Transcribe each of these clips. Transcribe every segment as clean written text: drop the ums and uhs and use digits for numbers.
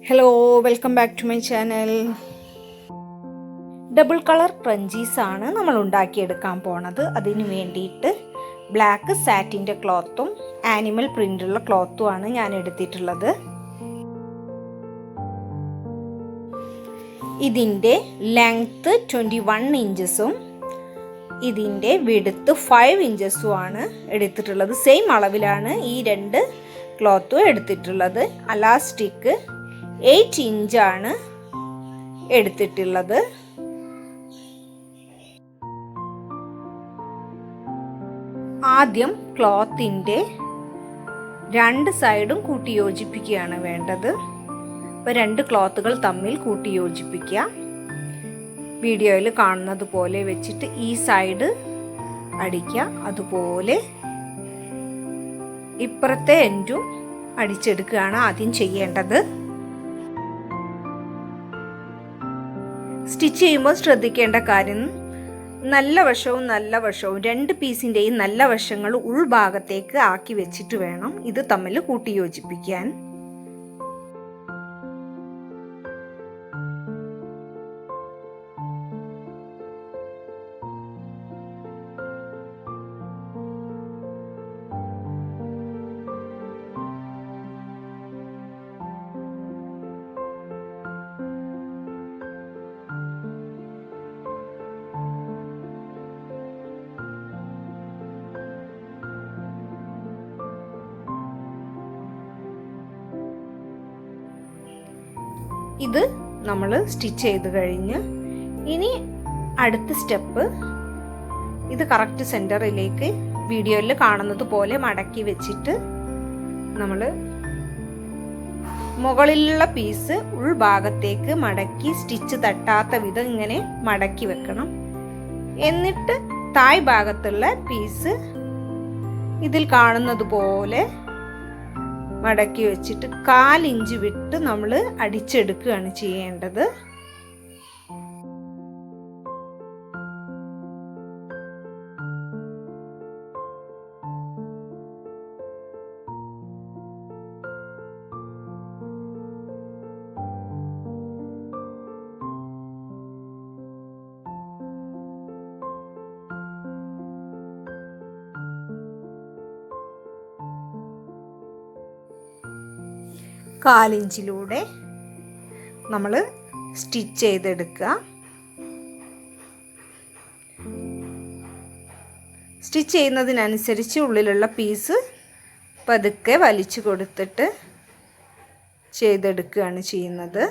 Hello, welcome back to my channel. Double color scrunchies ആണ് നമ്മൾ ഉണ്ടാക്കിയെടുക്കാൻ പോണത്. അതിനു വേണ്ടിയിട്ട് ബ്ലാക്ക് സാറ്റിൻ്റെ ക്ലോത്തും ആനിമൽ പ്രിൻ്റുള്ള ക്ലോത്തും ആണ് ഞാൻ എടുത്തിട്ടുള്ളത്. ഇതിൻ്റെ ലെങ്ത്ത് 21 ഇഞ്ചസും ഇതിൻ്റെ വിഡ്ത്ത് 5 ഇഞ്ചസും ആണ് എടുത്തിട്ടുള്ളത്. സെയിം അളവിലാണ് ഈ രണ്ട് ക്ലോത്തും എടുത്തിട്ടുള്ളത്. അലാസ്റ്റിക് 8 ഇഞ്ചാണ് എടുത്തിട്ടുള്ളത്. ആദ്യം ക്ലോത്തിൻ്റെ രണ്ട് സൈഡും കൂട്ടി യോജിപ്പിക്കുകയാണ് വേണ്ടത്. അപ്പോൾ രണ്ട് ക്ലോത്തുകൾ തമ്മിൽ കൂട്ടി യോജിപ്പിക്കുക. വീഡിയോയിൽ കാണുന്നത് പോലെ വെച്ചിട്ട് ഈ സൈഡ് അടിക്കുക, അതുപോലെ ഇപ്പുറത്തെ എൻഡും അടിച്ചെടുക്കുകയാണ് ആദ്യം ചെയ്യേണ്ടത്. സ്റ്റിച്ച് ചെയ്യുമ്പോൾ ശ്രദ്ധിക്കേണ്ട കാര്യം, നല്ല വശവും രണ്ട് പീസിൻ്റെയും നല്ല വശങ്ങൾ ഉൾഭാഗത്തേക്ക് ആക്കി വെച്ചിട്ട് വേണം ഇത് തമ്മിൽ കൂട്ടി യോജിപ്പിക്കാൻ. ഇത് നമ്മൾ സ്റ്റിച്ച് ചെയ്ത് കഴിഞ്ഞ് ഇനി അടുത്ത സ്റ്റെപ്പ്, ഇത് കറക്റ്റ് സെൻറ്ററിലേക്ക് വീഡിയോയിൽ കാണുന്നത് പോലെ മടക്കി വെച്ചിട്ട് നമ്മൾ മുകളിലുള്ള പീസ് ഉൾഭാഗത്തേക്ക് മടക്കി സ്റ്റിച്ച് തട്ടാത്ത വിധം ഇങ്ങനെ മടക്കി വെക്കണം. എന്നിട്ട് തായ് ഭാഗത്തുള്ള പീസ് ഇതിൽ കാണുന്നത് പോലെ മടക്കി വെച്ചിട്ട് 1/4 ഇഞ്ച് വിട്ട് നമ്മൾ അടിച്ചെടുക്കുകയാണ് ചെയ്യേണ്ടത്. കാലിഞ്ചിലൂടെ നമ്മൾ സ്റ്റിച്ച് ചെയ്തെടുക്കുക. സ്റ്റിച്ച് ചെയ്യുന്നതിനനുസരിച്ച് ഉള്ളിലുള്ള പീസ് പതുക്കെ വലിച്ചു കൊടുത്തിട്ട് ചെയ്തെടുക്കുകയാണ് ചെയ്യുന്നത്.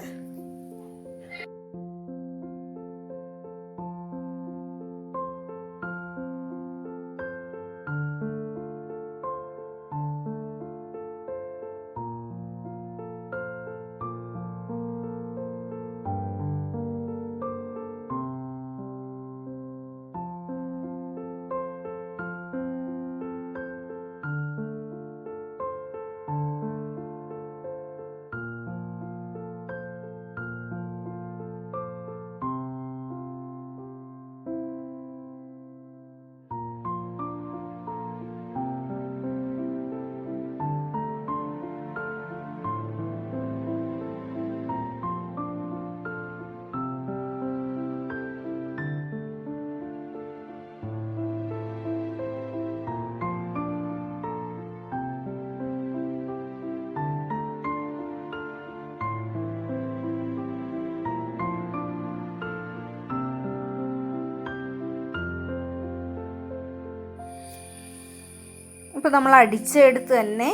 ഇപ്പോൾ നമ്മൾ അടിച്ചെടുത്ത് തന്നെ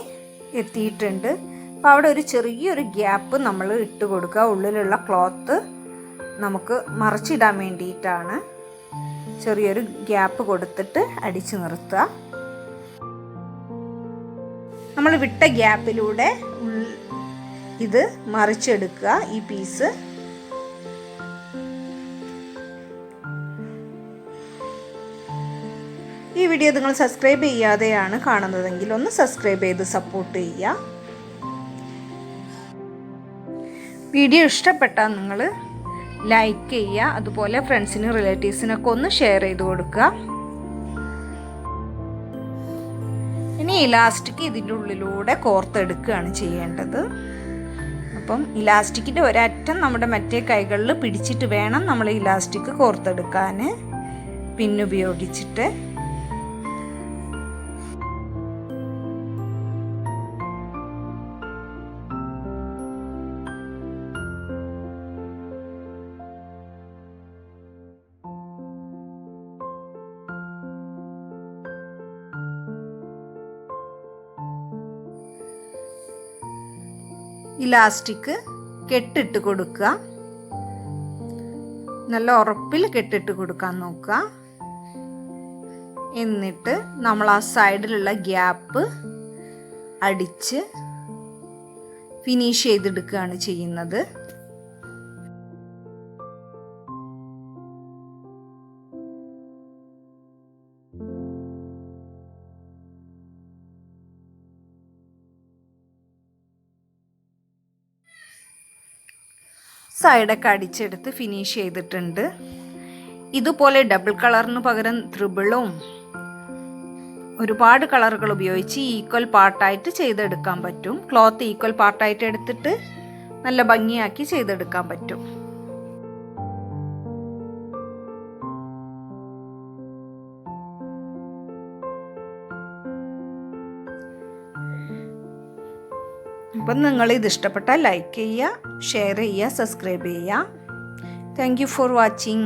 എത്തിയിട്ടുണ്ട്. അപ്പോൾ അവിടെ ഒരു ചെറിയൊരു ഗ്യാപ്പ് നമ്മൾ ഇട്ട് കൊടുക്കുക. ഉള്ളിലുള്ള ക്ലോത്ത് നമുക്ക് മറിച്ചിടാൻ വേണ്ടിയിട്ടാണ് ചെറിയൊരു ഗ്യാപ്പ് കൊടുത്തിട്ട് അടിച്ചു നിർത്തുക. നമ്മൾ വിട്ട ഗ്യാപ്പിലൂടെ ഇത് മറിച്ചെടുക്കുക ഈ പീസ്. ഈ വീഡിയോ നിങ്ങൾ സബ്സ്ക്രൈബ് ചെയ്യാതെയാണ് കാണുന്നതെങ്കിൽ ഒന്ന് സബ്സ്ക്രൈബ് ചെയ്ത് സപ്പോർട്ട് ചെയ്യുക. വീഡിയോ ഇഷ്ടപ്പെട്ടാൽ നിങ്ങൾ ലൈക്ക് ചെയ്യുക, അതുപോലെ ഫ്രണ്ട്സിനും റിലേറ്റീവ്സിനൊക്കെ ഒന്ന് ഷെയർ ചെയ്ത് കൊടുക്കുക. ഇനി ഇലാസ്റ്റിക് ഇതിൻ്റെ ഉള്ളിലൂടെ കോർത്തെടുക്കുകയാണ് ചെയ്യേണ്ടത്. അപ്പം ഇലാസ്റ്റിക്കിൻ്റെ ഒരറ്റം നമ്മുടെ മറ്റേ കൈകളിൽ പിടിച്ചിട്ട് വേണം നമ്മൾ ഇലാസ്റ്റിക് കോർത്തെടുക്കാൻ പിന്നുപയോഗിച്ചിട്ട്. ഇലാസ്റ്റിക് കെട്ടിട്ട് കൊടുക്കുക. നല്ല ഉറപ്പിൽ കെട്ടിട്ട് കൊടുക്കാൻ നോക്കുക. എന്നിട്ട് നമ്മൾ ആ സൈഡിലുള്ള ഗ്യാപ്പ് അടിച്ച് ഫിനിഷ് ചെയ്തെടുക്കുകയാണ് ചെയ്യുന്നത്. സൈഡൊക്കെ അടിച്ചെടുത്ത് ഫിനിഷ് ചെയ്തിട്ടുണ്ട്. ഇതുപോലെ ഡബിൾ കളറിന് പകരം ത്രിബിളും ഒരുപാട് കളറുകൾ ഉപയോഗിച്ച് ഈക്വൽ പാർട്ടായിട്ട് ചെയ്തെടുക്കാൻ പറ്റും. ക്ലോത്ത് ഈക്വൽ പാർട്ടായിട്ട് എടുത്തിട്ട് നല്ല ഭംഗിയാക്കി ചെയ്തെടുക്കാൻ പറ്റും. അപ്പം നിങ്ങളിത് ഇഷ്ടപ്പെട്ടാൽ ലൈക്ക് ചെയ്യുക, ഷെയർ ചെയ്യുക, സബ്സ്ക്രൈബ് ചെയ്യുക. Thank you for watching.